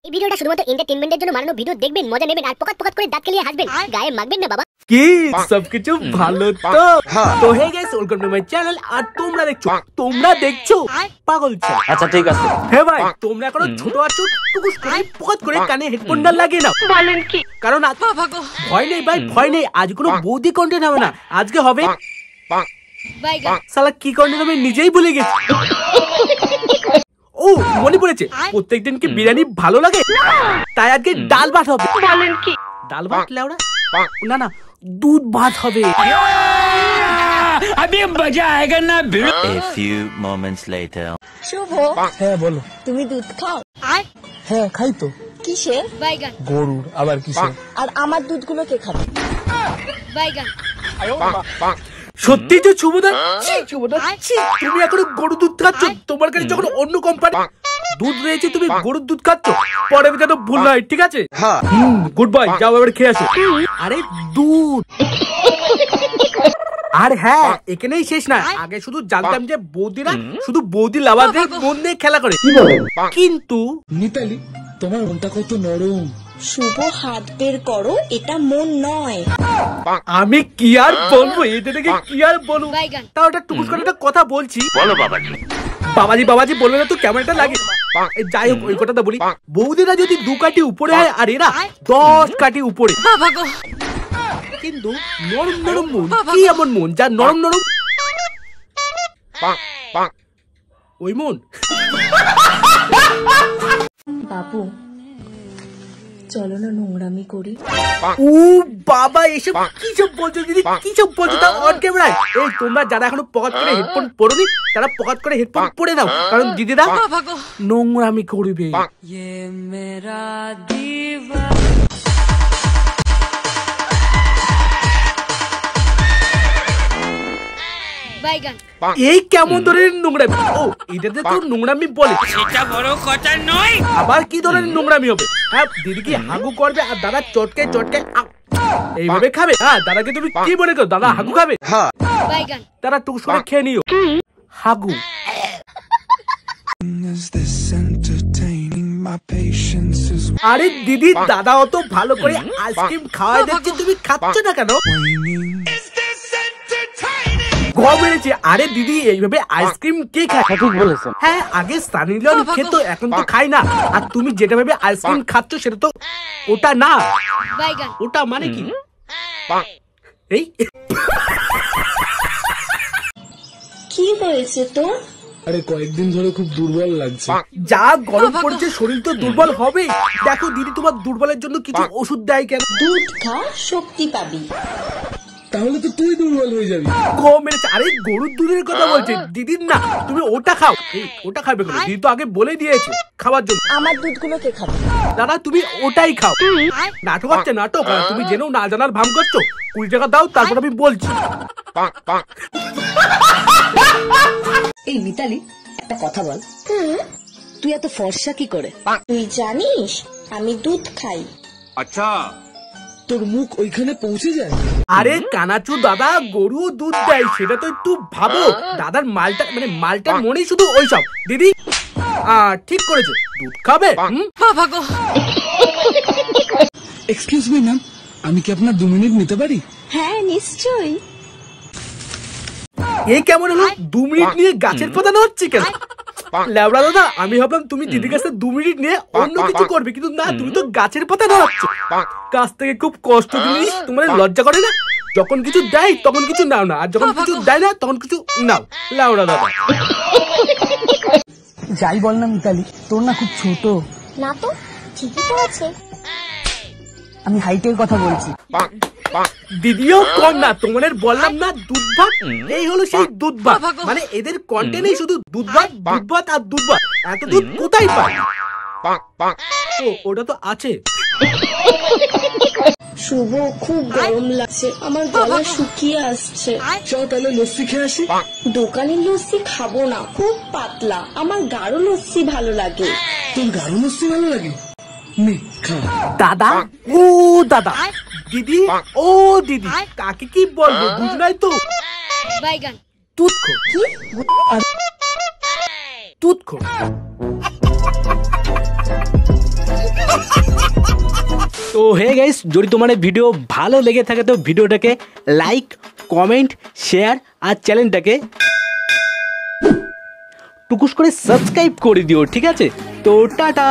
এই ভিডিওটা শুধুমাত্র এন্টারটেইনমেন্টের জন্য বানানো ভিডিও, দেখবেন মজা নেবেন আর পকাত পকাত করে দাঁত কেলিয়ে হাসবেন, গায়ে মাখবেন না বাবা। কি সবকিছু ভালো তো? তো hey guys, welcome to my channel. আর তোমরা দেখছো পাগল চ্যানেল। আচ্ছা ঠিক আছে। হে ভাই, তোমরা এখনো ছোট আছো, টুকুস করে পকাত করে কানে হেডফোন না লাগিয়ে নাও। বলেন কি? কারণ ভয় নেই ভাই, ভয় নেই। আজ কোনো বৌদি কন্টেন্ট হবে না, আজকে হবে শালা কি কন্টেন্ট হবে নিজেই ভুলে গেছি। ও মনে পড়েছে, প্রত্যেকদিন কি বিরিয়ানি ভালো লাগে? তাই আজকে ডাল ভাত হবে। বলেন কি? ডাল ভাত লেওড়া? না না, দুধ ভাত হবে। अभी मजा आएगा ना। A few moments later. শুভ, হ্যাঁ বলো। তুমি দুধ খাও? হ্যাঁ খাই তো। কিসের? বাইগান। গরুর, আবার কিসের? আর আমার দুধগুলো কে খাবে? বাইগান। সত্যি তো শুভদা, তুমি এখনো গরুর দুধ খাচ্ছ? তোমার কাছে যখন অন্য কোম্পানি দুধ রয়েছে, তুমি গরুর দুধ খাচ্ছ। পরে যেন ভুল নয়, ঠিক আছে? গুড বাই, যাও এবার খেয়ে আসো। আরে দুধ। আর হ্যাঁ, এখানেই শেষ না। আগে শুধু জানতাম যে বৌদিরা শুধু বৌদি লাভাদের মন নিয়ে খেলা করে, কিন্তু মিতালি, তোমার মনটা কত নরম। শুভ, হাত বের করো, এটা মন নয়। আমি কি আর বলবো, এটা থেকে কি আর বলবো। তাও একটা টুকুস করে একটা কথা বলছি। বলো বাবাজি। বাবাজি বলবে না তো কেমন একটা লাগে। যাই হোক, ওই কথাটা বলি। বৌদিরা যদি 2 কাঠি উপরে হয় আর এরা 10 কাঠি উপরে, কিন্তু নরম নরম মন। কি এমন মন যা নরম নরম? ওই মন। বাবু, চলো না নোংরামি করি। ও বাবা, এসব কি সব বলছো দিদি? কি সব বলছো তা অন ক্যামেরায়? এই তোমরা যারা এখনো পকেট করে হেডফোন পরোনি, তারা পকেট করে হেডফোন পরে দাও, কারণ দিদিরা নোংরামি করবে। এই কেমন ধরনের নোংরামি? ও এটাতে তো নোংরামি বলে, সেটা বড় কথা নয়। আবার কি ধরনের নোংরামি হবে? হ্যাঁ, দিদি কি হাগু করবে আর দাদা চটকে চটকে এইভাবে খাবে? হ্যাঁ, দাদাকে তুমি কি মনে করো? দাদা হাগু খাবে? তারা টুকস করে খেয়ে নিও হাগু। আরে দিদি, দাদা অত ভালো করে আইসক্রিম খাওয়াই দিচ্ছে, তুমি খাচ্ছ না কেন? আরে দিদি, এইভাবে আইসক্রিম কে খায়? ঠিক বলেছেন। হ্যাঁ, আগে সানি লিওন খেতো, এখন তো খাই না। আর তুমি যেটা ভাবে আইসক্রিম খাচ্ছ সেটা তো ওটা না। ওটা মানে কি? এই কি হয়েছে তোর? আরে কয়েকদিন ধরে খুব দুর্বল লাগছে। যা গরম পড়ছে, শরীর তো দুর্বল হবে। দেখো দিদি, তোমার দুর্বলের জন্য কিছু ওষুধ দেয় কেন? দুধ খা, শক্তি পাবি। তাহলে তো তুই দুর্বল হয়ে যাবি। আরে গরুর দুধের কথা বলছে দিদির না, তুমি ওটা খাও। ওটা খাবে কেন? দিদি তো আগে বলে দিয়েছে খাওয়ার জন্য। আমার দুধগুলো কে খাবে? দাদা তুমি ওটাই খাও। নাটক হচ্ছে নাটক, তুমি জেনেও না জানার ভাম করছো। 20 টাকা দাও, তারপর আমি বলছি। এই মিতালি, একটা কথা বল। তুই এত ফর্সা কি করে? তুই জানিস আমি দুধ খাই। আচ্ছা, তোর মুখ ওইখানে পৌঁছে যায়? আরে কানাচু দাদা, গরু দুধ দেয়, সেটা তো একটু ভাবো। দাদার মালটার মনেই শুধু ওইসব। দিদি ঠিক করেছো, দুধ খাবে। এক্সকিউজ মি ম্যাম, আমি কি আপনার 2 মিনিট নিতে পারি? হ্যাঁ নিশ্চয়ই। এই কেমন হলো? 2 মিনিট নিয়ে গাছের পাতানো হচ্ছে কেন? ল্যাবড়া দাদা, আমি ভাবলাম তুমি দিদির কাছে 2 মিনিট নিয়ে অন্য কিছু করবে, কিন্তু না, তুমি তো গাছের পাতা নাড়াচ্ছ। গাছ থেকে খুব কষ্ট জিনিস, তোমার লজ্জা করে না? যখন কিছু দেয় তখন কিছু নাও না, আর যখন কিছু দেয় না তখন কিছু নাও। ল্যাবড়া দাদা, যাই বল না মিতালি, তোর না খুব ছোট। না তো, ঠিকই তো আছে। আমি হাইটের কথা বলছি। দিদিও কম না, তোমাদের বললাম না দুধ ভাত। এই হলো সেই দুধ ভাত, মানে এদের কন্টেন্টই শুধু দুধ ভাত দুধ ভাত আর দুধ ভাত। এত দুধ কোথায় পায়? ও ওটা তো আছে। শুভ, খুব গরম লাগছে, আমার গলা শুকিয়ে আসছে। চল তাহলে লস্যি খেয়ে আসি। দোকানের লস্যি খাবো না, খুব পাতলা। আমার গাঢ় লস্যি ভালো লাগে। তোর গাঢ় লস্যি ভালো লাগে? নে খা। দাদা, ও দাদা, দিদি, ও দিদি, কাকে কি বলবো বুঝ নাই তো। দুধ খো, দুধ খো। তো হে গাইস, যদি তোমার এই ভিডিও ভালো লেগে থাকে তো ভিডিওটাকে লাইক, কমেন্ট, শেয়ার আর চ্যানেলটাকে টুকুস করে সাবস্ক্রাইব করে দিও, ঠিক আছে? তো টাটা।